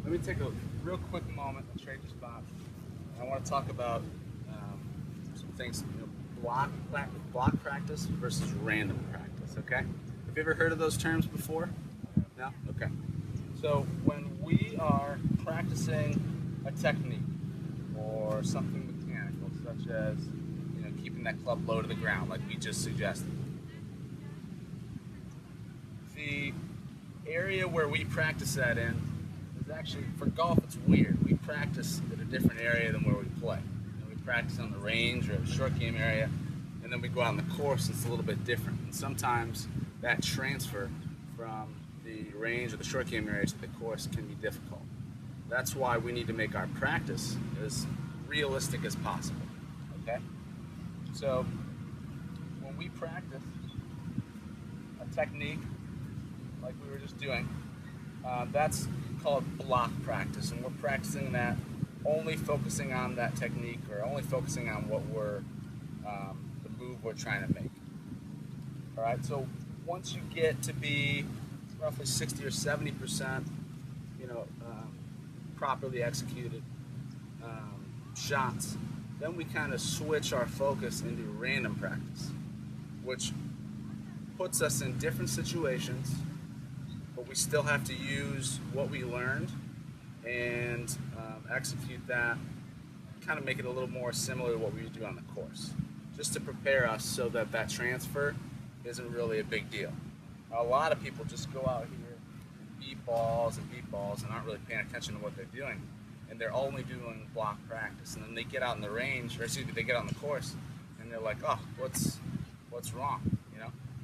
let me take a real quick moment and trade your spot. I want to talk about some things, block practice versus random practice. Okay, have you ever heard of those terms before? No. Okay. So when we are practicing a technique or something mechanical, such as keeping that club low to the ground, like we just suggested, the area where we practice that in is actually, for golf, it's weird. We practice at a different area than where we play. We practice on the range or a short game area, and then we go out on the course. It's a little bit different. And sometimes that transfer from the range or the short game area to the course can be difficult. That's why we need to make our practice as realistic as possible. Okay? So when we practice a technique like we were just doing, that's called block practice, and we're practicing that only focusing on that technique or only focusing on what we're the move we're trying to make. All right, so once you get to be roughly 60 or 70%, properly executed shots, then we kind of switch our focus into random practice, which puts us in different situations, but we still have to use what we learned and execute that, kind of make it a little more similar to what we do on the course, just to prepare us so that that transfer isn't really a big deal. A lot of people just go out here and beat balls and aren't really paying attention to what they're doing, and they're only doing block practice, and then they get out in the range, or excuse me, they get on the course, and they're like, oh, what's wrong,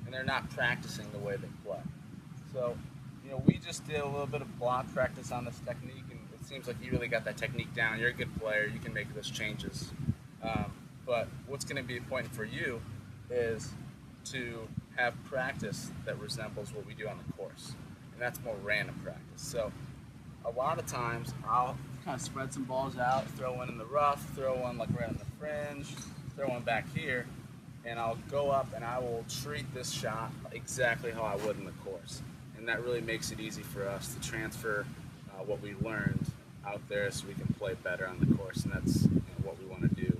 and they're not practicing the way they play. So, we just did a little bit of block practice on this technique, and it seems like you really got that technique down. You're a good player. You can make those changes. But what's going to be important for you is to have practice that resembles what we do on the course, and that's more random practice. So a lot of times I'll kind of spread some balls out, throw one in the rough, throw one like right on the fringe, throw one back here, and I'll go up and I will treat this shot exactly how I would in the course. And that really makes it easy for us to transfer what we learned out there so we can play better on the course, and that's what we want to do